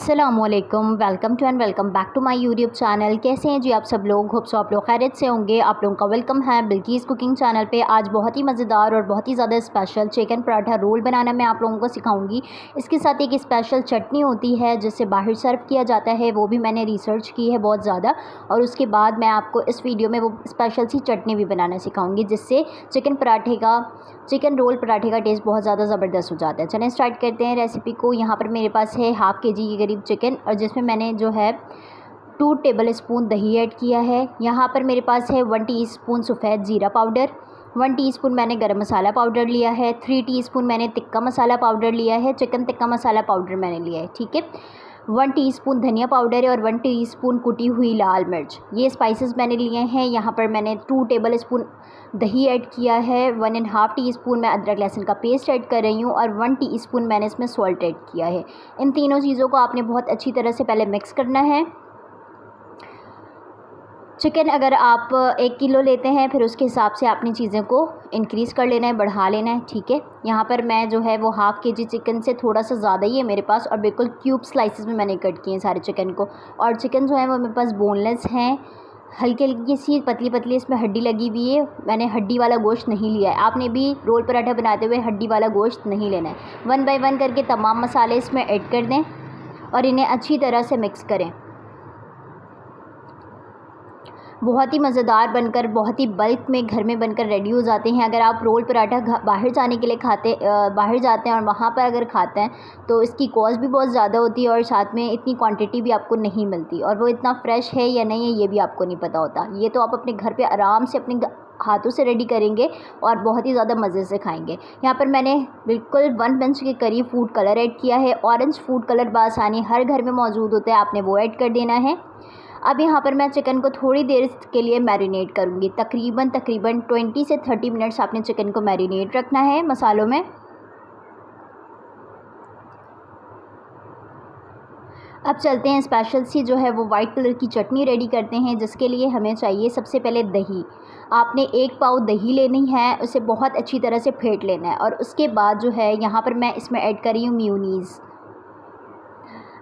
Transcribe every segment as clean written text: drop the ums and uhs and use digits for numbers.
अस्सलामुअलैकुम, welcome to and welcome back to my YouTube channel. कैसे हैं जी आप सब लोग? होप सो आप लोग खैरियत से होंगे। आप लोगों का वेलकम है बिल्किस कुकिंग चैनल पे। आज बहुत ही मज़ेदार और बहुत ही ज़्यादा स्पेशल चिकन पराठा रोल बनाना मैं आप लोगों को सिखाऊंगी। इसके साथ एक स्पेशल चटनी होती है जिससे बाहर सर्व किया जाता है, वो भी मैंने रिसर्च की है बहुत ज़्यादा। और उसके बाद मैं आपको इस वीडियो में वो स्पेशल सी चटनी भी बनाना सिखाऊँगी जिससे चिकन रोल पराठे का टेस्ट बहुत ज़्यादा ज़बरदस्त हो जाता है। चलें स्टार्ट करते हैं रेसिपी को। यहाँ पर मेरे पास है हाफ़ के जी के करीब चिकन, और जिसमें मैंने जो है 2 टेबल स्पून दही ऐड किया है। यहाँ पर मेरे पास है 1 टीस्पून सफ़ेद ज़ीरा पाउडर, 1 टीस्पून मैंने गरम मसाला पाउडर लिया है, 3 टीस्पून मैंने तिक्का मसाला पाउडर लिया है, चिकन टिक्का मसाला पाउडर मैंने लिया है, ठीक है। 1 टीस्पून धनिया पाउडर है और 1 टीस्पून कुटी हुई लाल मिर्च, ये स्पाइसेस मैंने लिए हैं। यहाँ पर मैंने 2 टेबल स्पून दही ऐड किया है, 1.5 टीस्पून मैं अदरक लहसुन का पेस्ट ऐड कर रही हूँ, और 1 टीस्पून मैंने इसमें सॉल्ट ऐड किया है। इन तीनों चीज़ों को आपने बहुत अच्छी तरह से पहले मिक्स करना है। चिकन अगर आप 1 किलो लेते हैं फिर उसके हिसाब से आपने चीज़ों को इंक्रीज़ कर लेना है, बढ़ा लेना है, ठीक है। यहाँ पर मैं जो है वो हाफ़ के जी चिकन से थोड़ा सा ज़्यादा ही है मेरे पास, और बिल्कुल क्यूब स्लाइसेस में मैंने कट किए हैं सारे चिकन को। और चिकन जो है वो मेरे पास बोनलेस हैं, हल्की हल्की सी पतली पतली इसमें हड्डी लगी हुई है। मैंने हड्डी वाला गोश्त नहीं लिया है। आपने भी रोल पराठा बनाते हुए हड्डी वाला गोश्त नहीं लेना है। 1 बाय 1 करके तमाम मसाले इसमें ऐड कर दें और इन्हें अच्छी तरह से मिक्स करें। बहुत ही मज़ेदार बनकर, बहुत ही बल्क में घर में बनकर रेडी हो जाते हैं। अगर आप रोल पराठा बाहर जाने के लिए बाहर जाते हैं और वहाँ पर अगर खाते हैं तो इसकी कॉस्ट भी बहुत ज़्यादा होती है, और साथ में इतनी क्वांटिटी भी आपको नहीं मिलती, और वो इतना फ्रेश है या नहीं है ये भी आपको नहीं पता होता। ये तो आप अपने घर पे आराम से अपने हाथों से रेडी करेंगे और बहुत ही ज़्यादा मज़े से खाएंगे। यहाँ पर मैंने बिल्कुल 1 पिंच के करीब फूड कलर ऐड किया है। ऑरेंज फूड कलर बासानी हर घर में मौजूद होता है, आपने वो ऐड कर देना है। अब यहाँ पर मैं चिकन को थोड़ी देर के लिए मैरिनेट करूँगी। तकरीबन 20 से 30 मिनट्स आपने चिकन को मैरिनेट रखना है मसालों में। अब चलते हैं स्पेशल सी जो है वो वाइट कलर की चटनी रेडी करते हैं, जिसके लिए हमें चाहिए सबसे पहले दही। आपने 1 पाव दही लेनी है, उसे बहुत अच्छी तरह से फेंट लेना है, और उसके बाद जो है यहाँ पर मैं इसमें ऐड कर रही हूँ मेयोनीज़।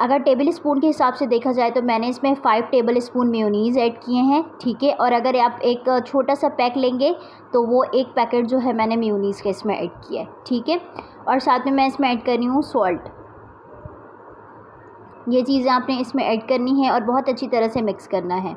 अगर टेबल स्पून के हिसाब से देखा जाए तो मैंने इसमें 5 टेबल स्पून मेयोनीज़ ऐड किए हैं, ठीक है। और अगर आप एक छोटा सा पैक लेंगे तो वो 1 पैकेट जो है मैंने मेयोनीज़ का इसमें ऐड किया है, ठीक है। और साथ में मैं इसमें ऐड कर रही हूँ सॉल्ट। ये चीज़ें आपने इसमें ऐड करनी है और बहुत अच्छी तरह से मिक्स करना है।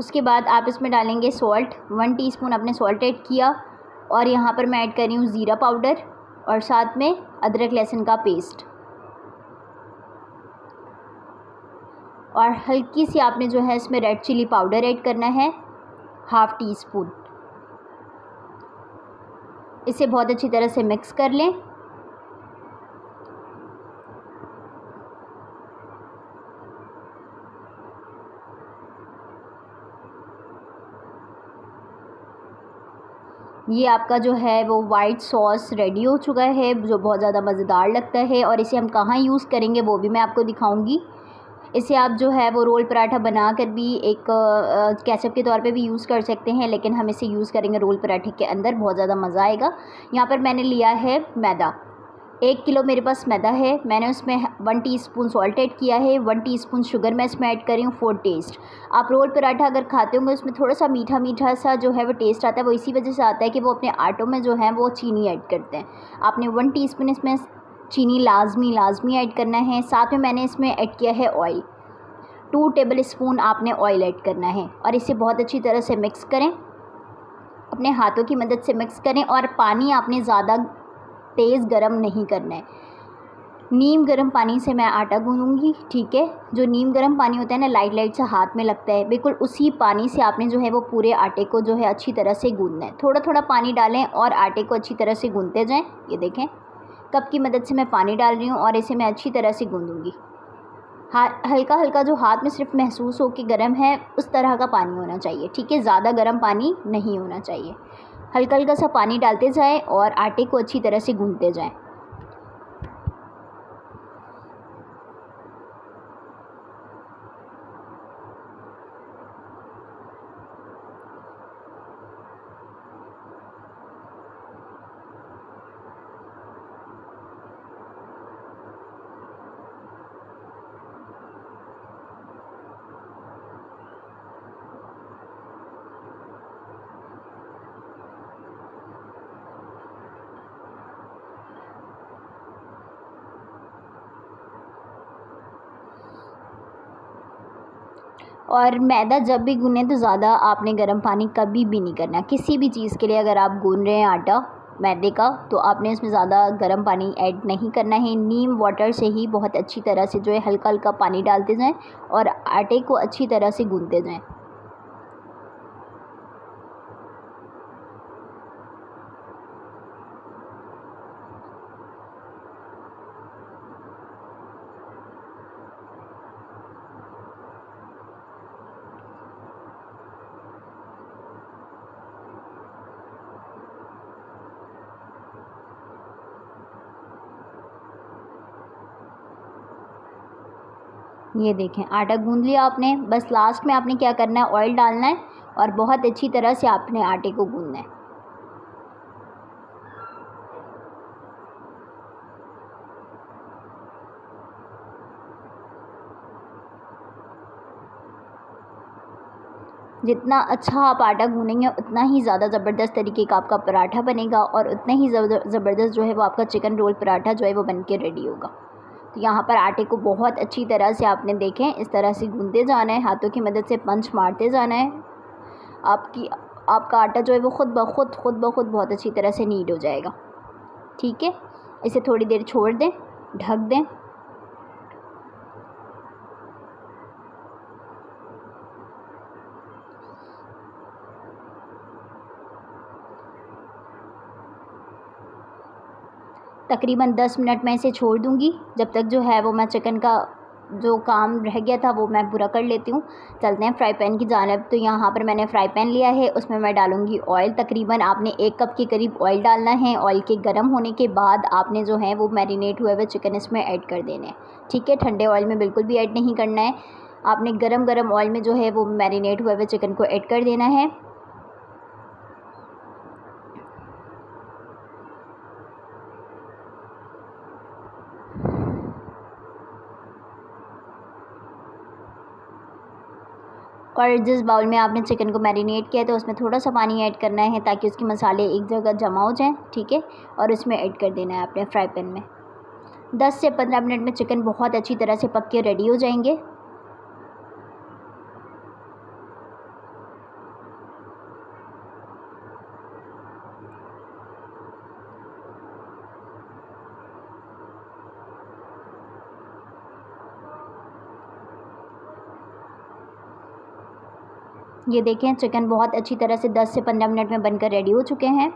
उसके बाद आप इसमें डालेंगे सॉल्ट। 1 टीस्पून आपने सॉल्ट ऐड किया, और यहाँ पर मैं ऐड कर रही हूँ ज़ीरा पाउडर और साथ में अदरक लहसुन का पेस्ट, और हल्की सी आपने जो है इसमें रेड चिली पाउडर ऐड करना है, हाफ़ टीस्पून। इसे बहुत अच्छी तरह से मिक्स कर लें। ये आपका जो है वो वाइट सॉस रेडी हो चुका है, जो बहुत ज़्यादा मज़ेदार लगता है, और इसे हम कहाँ यूज़ करेंगे वो भी मैं आपको दिखाऊंगी। इसे आप जो है वो रोल पराठा बनाकर भी एक केचप के तौर पे भी यूज़ कर सकते हैं, लेकिन हम इसे यूज़ करेंगे रोल पराठे के अंदर, बहुत ज़्यादा मज़ा आएगा। यहाँ पर मैंने लिया है मैदा। 1 किलो मेरे पास मैदा है। मैंने उसमें 1 टीस्पून सॉल्ट ऐड किया है, 1 टीस्पून शुगर मैं इसमें ऐड कर रही हूँ फॉर टेस्ट। आप रोल पराठा अगर खाते होंगे उसमें थोड़ा सा मीठा मीठा सा जो है वो टेस्ट आता है, वो इसी वजह से आता है कि वो अपने आटों में जो है वो चीनी ऐड करते हैं। आपने 1 टीस्पून इसमें चीनी लाजमी ऐड करना है। साथ में मैंने इसमें ऐड किया है ऑयल। 2 टेबल स्पून आपने ऑयल ऐड करना है, और इसे बहुत अच्छी तरह से मिक्स करें, अपने हाथों की मदद से मिक्स करें। और पानी आपने ज़्यादा तेज़ गरम नहीं करना है। नीम गर्म पानी से मैं आटा गूँधूँगी, ठीक है। जो नीम गर्म पानी होता है ना, लाइट लाइट सा हाथ में लगता है, बिल्कुल उसी पानी से आपने जो है वो पूरे आटे को जो है अच्छी तरह से गूँधना है। थोड़ा थोड़ा पानी डालें और आटे को अच्छी तरह से गूँधते जाएं। ये देखें, कप की मदद से मैं पानी डाल रही हूँ और इसे मैं अच्छी तरह से गूँधूँगी। हल्का हल्का जो हाथ में सिर्फ महसूस हो कि गर्म है, उस तरह का पानी होना चाहिए, ठीक है। ज़्यादा गर्म पानी नहीं होना चाहिए। हल्का हल्का सा पानी डालते जाएं और आटे को अच्छी तरह से गूँधते जाएं। और मैदा जब भी गूँने तो ज़्यादा आपने गर्म पानी कभी भी नहीं करना। किसी भी चीज़ के लिए अगर आप गूँन रहे हैं आटा मैदे का, तो आपने इसमें ज़्यादा गर्म पानी ऐड नहीं करना है। नीम वाटर से ही बहुत अच्छी तरह से जो है हल्का हल्का पानी डालते जाएं और आटे को अच्छी तरह से गूँथते जाएं। ये देखें आटा गूँध लिया आपने। बस लास्ट में आपने क्या करना है, ऑयल डालना है और बहुत अच्छी तरह से आपने आटे को गूँधना है। जितना अच्छा आप आटा गूँनेंगे उतना ही ज़्यादा ज़बरदस्त तरीके का आपका पराठा बनेगा और उतना ही ज़बरदस्त जो है वो आपका चिकन रोल पराठा जो है वो बन के रेडी होगा। तो यहाँ पर आटे को बहुत अच्छी तरह से आपने देखें इस तरह से गूँधते जाना है, हाथों की मदद से पंच मारते जाना है। आपका आटा जो है वो खुद ब खुद बहुत अच्छी तरह से नीड हो जाएगा। ठीक है, इसे थोड़ी देर छोड़ दें, ढक दें। तकरीबन 10 मिनट में इसे छोड़ दूँगी, जब तक जो है वो मैं चिकन का जो काम रह गया था वो मैं पूरा कर लेती हूँ। चलते हैं फ्राई पैन की जानिब। तो यहाँ पर मैंने फ्राई पैन लिया है, उसमें मैं डालूँगी ऑयल। तकरीबन आपने 1 कप के करीब ऑयल डालना है। ऑयल के गर्म होने के बाद आपने जो है वो मैरिनेट हुए हुए चिकन इसमें ऐड कर देने हैं। ठीक है, ठंडे ऑयल में बिल्कुल भी ऐड नहीं करना है। आपने गरम ऑयल में जो है वो मैरिनेट हुए हुए चिकन को ऐड कर देना है। और जिस बाउल में आपने चिकन को मैरिनेट किया तो उसमें थोड़ा सा पानी ऐड करना है ताकि उसके मसाले एक जगह जमा हो जाएं। ठीक है, और उसमें ऐड कर देना है आपने फ्राई पैन में। 10 से 15 मिनट में चिकन बहुत अच्छी तरह से पक के रेडी हो जाएंगे। ये देखें चिकन बहुत अच्छी तरह से 10 से 15 मिनट में बनकर रेडी हो चुके हैं।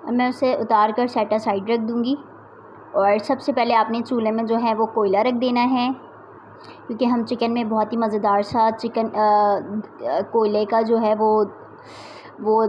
अब मैं उसे उतार कर सेट साइड रख दूँगी। और सबसे पहले आपने चूल्हे में जो है वो कोयला रख देना है, क्योंकि हम चिकन में बहुत ही मज़ेदार सा चिकन कोयले का जो है वो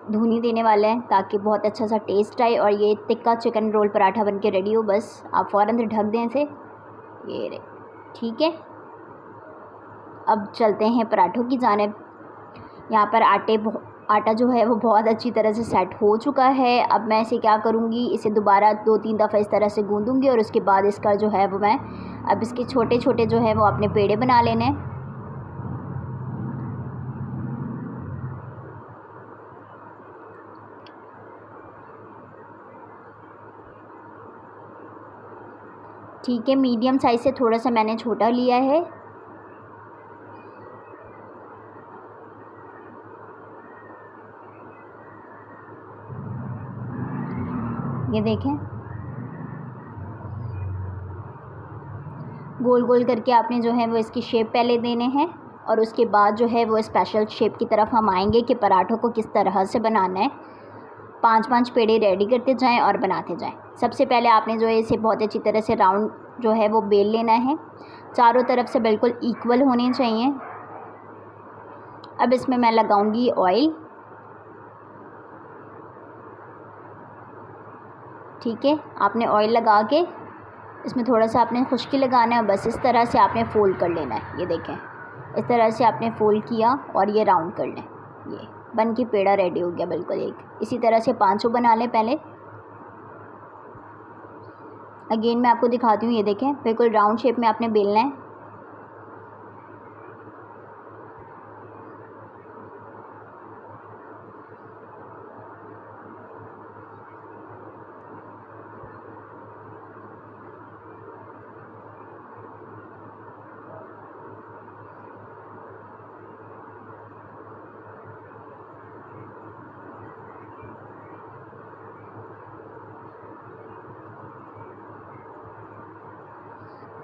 धुनी देने वाले हैं ताकि बहुत अच्छा सा टेस्ट आए और ये तिक्का चिकन रोल पराठा बन के रेडी हो। बस आप फ़ौरन से ढक दें इसे। ये रहे, ठीक है। अब चलते हैं पराठों की जानिब। यहाँ पर आटा जो है वो बहुत अच्छी तरह से सेट हो चुका है। अब मैं इसे क्या करूँगी, इसे दोबारा 2-3 दफ़ा इस तरह से गूँधूँगी और उसके बाद इसका जो है वो मैं अब इसके छोटे छोटे जो है वो अपने पेड़े बना लेने हैं। ठीक है, मीडियम साइज़ से थोड़ा सा मैंने छोटा लिया है। ये देखें, गोल गोल करके आपने जो है वो इसकी शेप पहले देने हैं और उसके बाद जो है वो स्पेशल शेप की तरफ हम आएंगे कि पराठों को किस तरह से बनाना है। 5-5 पेड़े रेडी करते जाएं और बनाते जाएं। सबसे पहले आपने जो है इसे बहुत अच्छी तरह से राउंड जो है वो बेल लेना है, चारों तरफ से बिल्कुल इक्वल होने चाहिए। अब इसमें मैं लगाऊंगी ऑयल। ठीक है, आपने ऑयल लगा के इसमें थोड़ा सा आपने खुश्की लगाना है। बस इस तरह से आपने फ़ोल्ड कर लेना है। ये देखें, इस तरह से आपने फ़ोल्ड किया और ये राउंड कर लें। ये बन के पेड़ा रेडी हो गया बिल्कुल एक। इसी तरह से 5 बना लें पहले। अगेन मैं आपको दिखाती हूँ। ये देखें, बिल्कुल राउंड शेप में आपने बेलना है।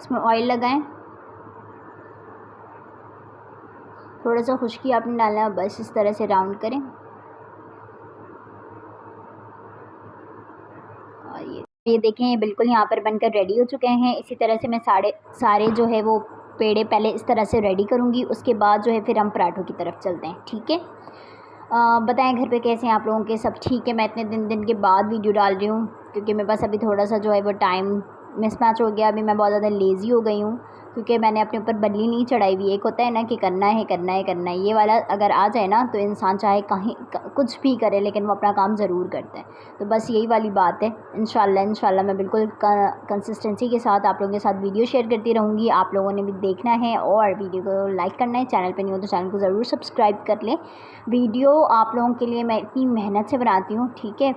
इसमें ऑयल लगाएं, थोड़ा सा खुश्की आपने डालना है, बस इस तरह से राउंड करें। और ये देखें, ये बिल्कुल यहाँ पर बनकर रेडी हो चुके हैं। इसी तरह से मैं सारे जो है वो पेड़े पहले इस तरह से रेडी करूँगी, उसके बाद जो है फिर हम पराठों की तरफ चलते हैं। ठीक है, बताएं घर पे कैसे हैं आप लोगों के, सब ठीक है। मैं इतने दिन के बाद वीडियो डाल रही हूँ क्योंकि मेरे पास अभी थोड़ा सा जो है वो टाइम मिसमैच हो गया। अभी मैं बहुत ज़्यादा लेज़ी हो गई हूँ क्योंकि मैंने अपने ऊपर बल्ली नहीं चढ़ाई हुई। एक होता है ना कि करना है, ये वाला अगर आ जाए ना तो इंसान चाहे कहीं कुछ भी करे लेकिन वो अपना काम ज़रूर करता है। तो बस यही वाली बात है। इंशाल्लाह मैं बिल्कुल कंसिस्टेंसी के साथ आप लोगों के साथ वीडियो शेयर करती रहूँगी। आप लोगों ने भी देखना है और वीडियो को लाइक करना है। चैनल पर नहीं हो तो चैनल को ज़रूर सब्सक्राइब कर लें। वीडियो आप लोगों के लिए मैं इतनी मेहनत से बनाती हूँ, ठीक है,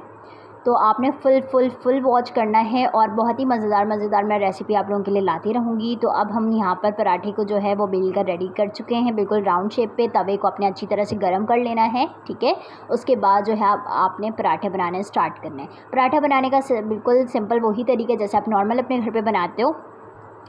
तो आपने फुल वॉच करना है और बहुत ही मज़ेदार मैं रेसिपी आप लोगों के लिए लाती रहूँगी। तो अब हम यहाँ पर पराठे को जो है वो बेल कर रेडी कर चुके हैं, बिल्कुल राउंड शेप पे। तवे को अपने अच्छी तरह से गर्म कर लेना है, ठीक है। उसके बाद जो है आपने पराठे बनाने स्टार्ट करने हैं। पराठा बनाने का बिल्कुल सिंपल वही तरीका जैसे आप नॉर्मल अपने घर पर बनाते हो।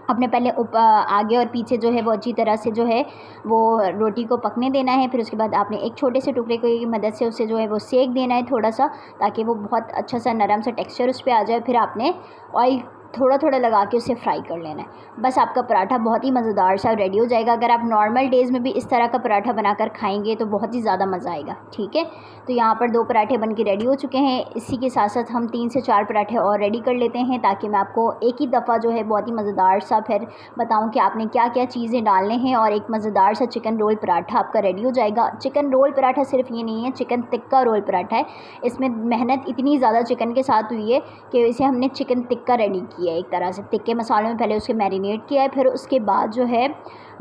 अपने पहले आगे और पीछे जो है वो अच्छी तरह से जो है वो रोटी को पकने देना है। फिर उसके बाद आपने एक छोटे से टुकड़े की मदद से उसे जो है वो सेक देना है थोड़ा सा, ताकि वो बहुत अच्छा सा नरम सा टेक्सचर उस पर आ जाए। फिर आपने ऑयल थोड़ा लगा के उसे फ्राई कर लेना है। बस आपका पराठा बहुत ही मज़ेदार सा रेडी हो जाएगा। अगर आप नॉर्मल डेज़ में भी इस तरह का पराठा बनाकर खाएंगे तो बहुत ही ज़्यादा मज़ा आएगा, ठीक है। तो यहाँ पर 2 पराठे बन के रेडी हो चुके हैं। इसी के साथ साथ हम 3 से 4 पराठे और रेडी कर लेते हैं ताकि मैं आपको एक ही दफ़ा जो है बहुत ही मज़ेदार सा फिर बताऊँ कि आपने क्या क्या चीज़ें डालने हैं और एक मज़ेदार सा चिकन रोल पराठा आपका रेडी हो जाएगा। चिकन रोल पराठा सिर्फ ये नहीं है, चिकन टिक्का रोल पराठा है। इसमें मेहनत इतनी ज़्यादा चिकन के साथ हुई है कि इसे हमने चिकन टिक्का रेडी किया है। एक तरह से टिक्के मसालों में पहले उसे मैरिनेट किया है, फिर उसके बाद जो है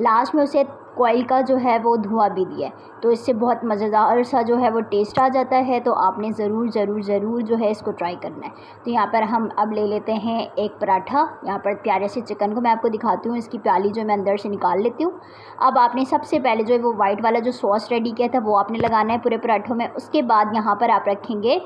लास्ट में उसे कोयल का जो है वो धुआं भी दिया है। तो इससे बहुत मज़ेदार सा जो है वो टेस्ट आ जाता है। तो आपने ज़रूर जो है इसको ट्राई करना है। तो यहाँ पर हम अब ले लेते हैं एक पराठा। यहाँ पर प्यारे से चिकन को मैं आपको दिखाती हूँ, इसकी प्याली जो मैं अंदर से निकाल लेती हूँ। अब आपने सबसे पहले जो है वो वाइट वाला जो सॉस रेडी किया था वो आपने लगाना है पूरे पराठों में। उसके बाद यहाँ पर आप रखेंगे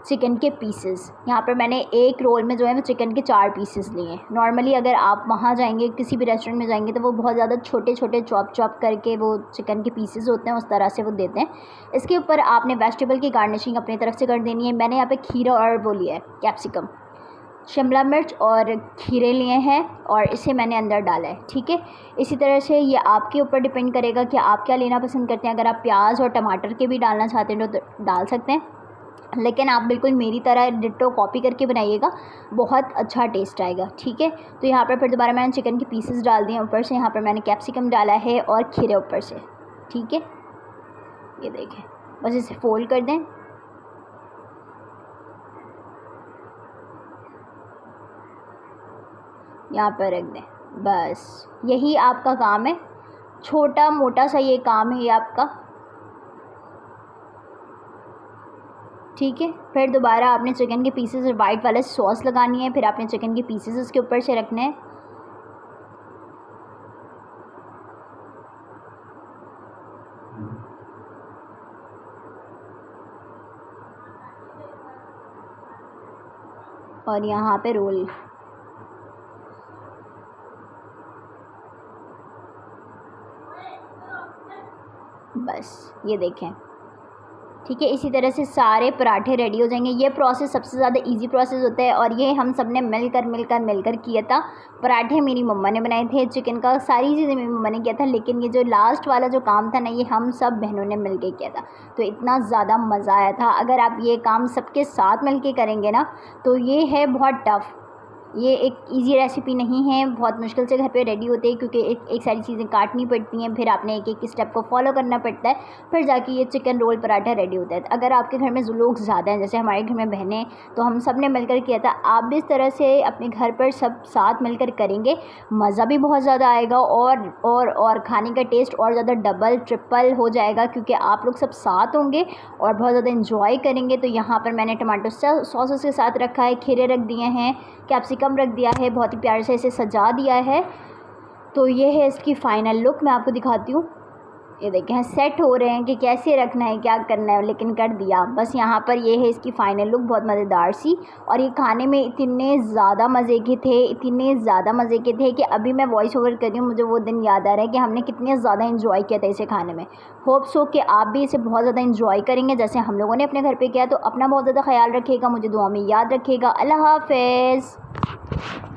चिकन के पीसेस। यहाँ पर मैंने एक रोल में जो है वो चिकन के 4 पीसेस लिए हैं। नॉर्मली अगर आप वहाँ जाएंगे किसी भी रेस्टोरेंट में जाएंगे तो वो बहुत ज़्यादा छोटे चॉप करके वो चिकन के पीसेस होते हैं, उस तरह से वो देते हैं। इसके ऊपर आपने वेजिटेबल की गार्निशिंग अपनी तरफ से कर देनी है। मैंने यहाँ पे खीरा और वो लिया है कैप्सिकम, शिमला मिर्च और खीरे लिए हैं और इसे मैंने अंदर डाला है, ठीक है। इसी तरह से ये आपके ऊपर डिपेंड करेगा कि आप क्या लेना पसंद करते हैं। अगर आप प्याज और टमाटर के भी डालना चाहते हैं तो डाल सकते हैं, लेकिन आप बिल्कुल मेरी तरह डिट्टो कॉपी करके बनाइएगा, बहुत अच्छा टेस्ट आएगा, ठीक है। तो यहाँ पर फिर दोबारा मैंने चिकन के पीसेस डाल दिए ऊपर से। यहाँ पर मैंने कैप्सिकम डाला है और खीरे ऊपर से, ठीक है। ये देखें, बस इसे फोल्ड कर दें। यहाँ पर रख दें, बस यही आपका काम है। छोटा मोटा सा ये काम है ये आपका, ठीक है। फिर दोबारा आपने चिकन के पीसेस और वाइट वाला सॉस लगानी है। फिर आपने चिकन के पीसेस उसके ऊपर से रखने हैं। और यहाँ पे रोल, बस ये देखें, ठीक है। इसी तरह से सारे पराठे रेडी हो जाएंगे। ये प्रोसेस सबसे ज़्यादा इजी प्रोसेस होता है और ये हम सब ने मिलकर किया था। पराठे मेरी मम्मा ने बनाए थे, चिकन का सारी चीज़ें मेरी मम्मा ने किया था, लेकिन ये जो लास्ट वाला जो काम था ना ये हम सब बहनों ने मिल के किया था। तो इतना ज़्यादा मज़ा आया था। अगर आप ये काम सबके साथ मिल के करेंगे ना तो ये है बहुत टफ़। ये एक इजी रेसिपी नहीं है, बहुत मुश्किल से घर पे रेडी होते हैं क्योंकि एक सारी चीज़ें काटनी पड़ती हैं, फिर आपने एक स्टेप को फॉलो करना पड़ता है, फिर जाके ये चिकन रोल पराठा रेडी होता है। अगर आपके घर में लोग ज़्यादा हैं, जैसे हमारे घर में बहनें, तो हम सब ने मिलकर किया था। आप भी इस तरह से अपने घर पर सब साथ मिलकर करेंगे, मज़ा भी बहुत ज़्यादा आएगा और खाने का टेस्ट और ज़्यादा डबल ट्रिपल हो जाएगा क्योंकि आप लोग सब साथ होंगे और बहुत ज़्यादा इंजॉय करेंगे। तो यहाँ पर मैंने टमाटो सॉस के साथ रखा है, खीरे रख दिए हैं, कैप्सिकम रख दिया है, बहुत ही प्यार से इसे सजा दिया है। तो ये है इसकी फ़ाइनल लुक, मैं आपको दिखाती हूँ। ये देखें सेट हो रहे हैं कि कैसे रखना है, क्या करना है, लेकिन कर दिया बस। यहाँ पर ये है इसकी फ़ाइनल लुक, बहुत मज़ेदार सी। और ये खाने में इतने ज़्यादा मज़े के थे, इतने ज़्यादा मज़े के थे कि अभी मैं वॉइस ओवर कर रही हूँ, मुझे वो दिन याद आ रहा है कि हमने कितने ज़्यादा इंजॉय किया था इसे खाने में। होप सो कि आप भी इसे बहुत ज़्यादा इंजॉय करेंगे जैसे हम लोगों ने अपने घर पर किया। तो अपना बहुत ज़्यादा ख्याल रखिएगा, मुझे दुआ में याद रखिएगा। अल्लाह हाफ़िज़।